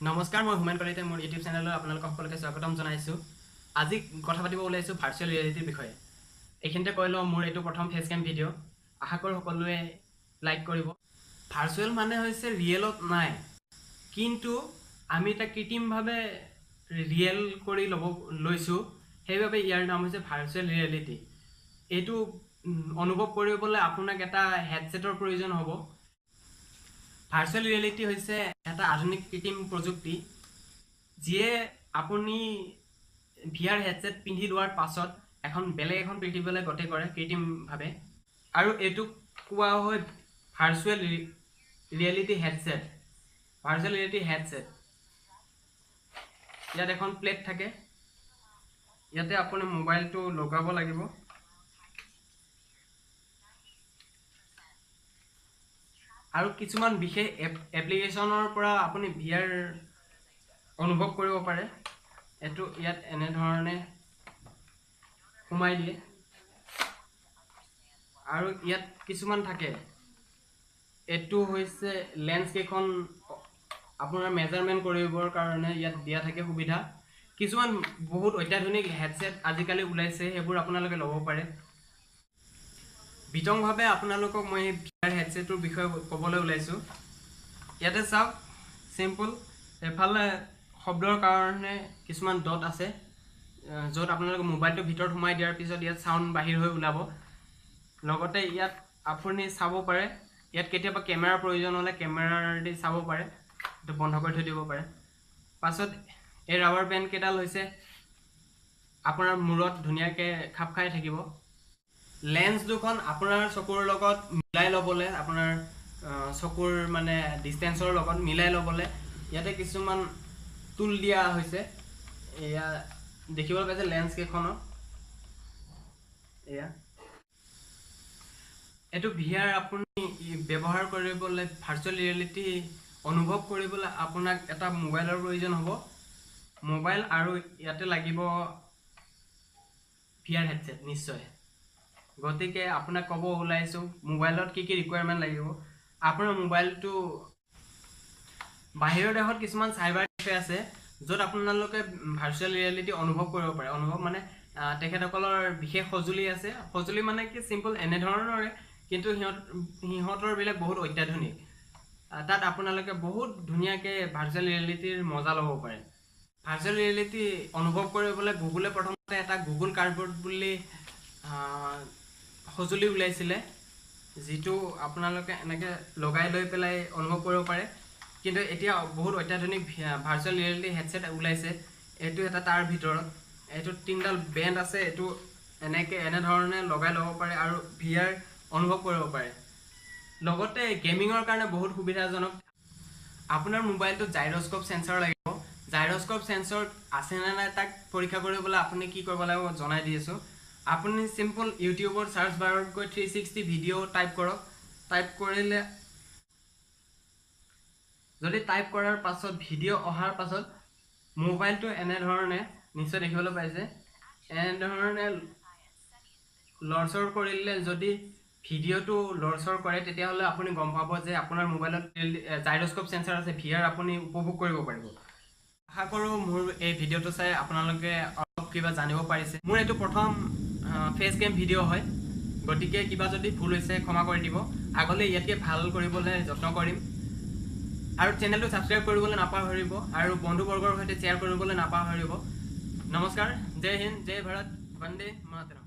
নমস্কাৰ মই হুমেন কলিতা মোৰ ইউটিউব চেনেলত আপোনালোকক সকলোকে স্বাগতম জনাইছোঁ। আজি কথা পাতিব ওলাইছোঁ ভাৰ্চুৱেল ৰিয়েলিটিৰ বিষয়ে। এইখিনিতে কৈ লওঁ মোৰ এইটো প্ৰথম ফেচ কেম ভিডিঅ'। আশা কৰোঁ সকলোৱে লাইক কৰিব। ভাৰ্চুৱেল মানে হৈছে ৰিয়েলত নাই, কিন্তু আমি এটা কৃত্ৰিমভাৱে ৰিয়েল কৰি লৈছোঁ, সেইবাবে ইয়াৰ নাম হৈছে ভাৰ্চুৱেল ৰিয়েলিটি। এইটো অনুভৱ কৰিবলৈ আপোনাক এটা হেডছেটৰ প্ৰয়োজন হ'ব। ভাৰ্চুৱেল ৰিয়েলিটি হৈছে এটা আধুনিক কৃত্ৰিম প্ৰযুক্তি, যিয়ে আপুনি VR হেডছেট পিন্ধি লোৱাৰ পাছত বেলেগ এখন পৃথিৱীলৈ গতি কৰে কৃত্ৰিমভাৱে, আৰু এইটোক কোৱা হয় virtual reality headset. Virtual reality headset ইয়াত এখন প্লেট থাকে, ইয়াতে আপুনি মোবাইলটো লগাব লাগিব। আৰু কিছুমান বিশেষ এপ্লিকেশ্যনৰ পৰা আপুনি VR অনুভৱ কৰিব পাৰে। এইটো ইয়াত এনেধৰণে সোমাই দিয়ে, আৰু ইয়াত কিছুমান থাকে। এইটো হৈছে লেন্স কেইখন আপোনাৰ মেজাৰমেণ্ট কৰিবৰ কাৰণে ইয়াত দিয়া থাকে সুবিধা। কিছুমান বহুত অত্যাধুনিক হেডছেট আজিকালি ওলাইছে, সেইবোৰ আপোনালোকে ল'ব পাৰে। বিতংভাৱে আপোনালোকক মই এই VR হেডছেটটোৰ বিষয়ে ক'বলৈ ওলাইছোঁ। ইয়াতে চাওক, চিম্পল। এফালে শব্দৰ কাৰণে কিছুমান ডট আছে, য'ত আপোনালোকে মোবাইলটোৰ ভিতৰত সোমাই দিয়াৰ পিছত ইয়াত চাউণ্ড বাহিৰ হৈ ওলাব। লগতে ইয়াত আপুনি চাব পাৰে, ইয়াত কেতিয়াবা কেমেৰাৰ প্ৰয়োজন হ'লে কেমেৰাৰ দি চাব পাৰে, এইটো বন্ধ কৰি থৈ দিব পাৰে। পাছত এই ৰাবাৰ বেণ্ড কেইডাল হৈছে আপোনাৰ মূৰত ধুনীয়াকৈ খাপ খাই থাকিব। লেন্স দুখন আপোনাৰ চকুৰ লগত মিলাই ল'বলৈ, আপোনাৰ চকুৰ মানে ডিষ্টেঞ্চৰ লগত মিলাই ল'বলৈ ইয়াতে কিছুমান টুল দিয়া হৈছে। এয়া দেখিবলৈ পাইছে লেন্স কেইখনত। এইটো VR আপুনি ব্যৱহাৰ কৰিবলৈ, ভাৰ্চুৱেল ৰিয়েলিটি অনুভৱ কৰিবলৈ আপোনাক এটা মোবাইলৰ প্ৰয়োজন হ'ব। মোবাইল আৰু ইয়াতে লাগিব VR হেডছেট নিশ্চয়। গতিকে আপোনাক ক'ব ওলাইছোঁ মোবাইলত কি কি ৰিকুৱাৰমেণ্ট লাগিব। আপোনাৰ মোবাইলটো বাহিৰৰ দেশত কিছুমান চাইবাৰ কেফে আছে, য'ত আপোনালোকে ভাৰ্চুৱেল ৰিয়েলিটি অনুভৱ কৰিব পাৰে। অনুভৱ মানে তেখেতসকলৰ বিশেষ সঁজুলি আছে। সঁজুলি মানে কি, চিম্পল এনেধৰণৰে, কিন্তু সিহঁতৰ বিলাক বহুত অত্যাধুনিক। তাত আপোনালোকে বহুত ধুনীয়াকৈ ভাৰ্চুৱেল ৰিয়েলিটিৰ মজা ল'ব পাৰে। ভাৰ্চুৱেল ৰিয়েলিটি অনুভৱ কৰিবলৈ গুগলে প্ৰথমতে এটা গুগল কাৰ্ডবৰ্ড বুলি সঁজুলি ওলাইছিলে, যিটো আপোনালোকে এনেকৈ লগাই লৈ পেলাই অনুভৱ কৰিব পাৰে। কিন্তু এতিয়া বহুত অত্যাধুনিক ভাৰ্চুৱেল ৰিয়েলিটি হেডছেট ওলাইছে। এইটো এটা তাৰ ভিতৰত এইটো 3ডাল বেণ্ড আছে, এইটো এনেধৰণে লগাই ল'ব পাৰে আৰু VR অনুভৱ কৰিব পাৰে। লগতে গেমিঙৰ কাৰণে বহুত সুবিধাজনক। আপোনাৰ মোবাইলটোত জাইৰস্কোপ চেঞ্চৰ লাগিব। জাইৰস্কোপ চেঞ্চৰ আছেনে নাই তাক পৰীক্ষা কৰিবলৈ আপুনি কি কৰিব লাগিব জনাই দি আছোঁ। আপুনি চিম্পল ইউটিউবৰ চাৰ্চ বাৰত গৈ 360 ভিডিঅ' টাইপ কৰক। টাইপ কৰিলে, যদি টাইপ কৰাৰ পাছত ভিডিঅ' অহাৰ পাছত মোবাইলটো এনেধৰণে নিশ্চয় দেখিবলৈ পাইছে, এনেধৰণে লৰচৰ কৰিলে, যদি ভিডিঅ'টো লৰচৰ কৰে তেতিয়াহ'লে আপুনি গম পাব যে আপোনাৰ মোবাইলত জাইৰস্কোপ চেঞ্চৰ আছে। VR আপুনি উপভোগ কৰিব পাৰিব। আশা কৰোঁ মোৰ এই ভিডিঅ'টো চাই আপোনালোকে অলপ কিবা জানিব পাৰিছে। মোৰ এইটো প্ৰথম ফেচ কেম ভিডিঅ' হয়, গতিকে কিবা যদি ভুল হৈছে ক্ষমা কৰি দিব। আগলৈ ইয়াতকৈ ভাল কৰিবলৈ যত্ন কৰিম। আৰু চেনেলটো ছাবস্ক্ৰাইব কৰিবলৈ নাপাহৰিব, আৰু বন্ধুবৰ্গৰ সৈতে শ্বেয়াৰ কৰিবলৈ নাপাহৰিব। নমস্কাৰ, জয় হিন্দ, জয় ভাৰত, বন্দে মাতৰম।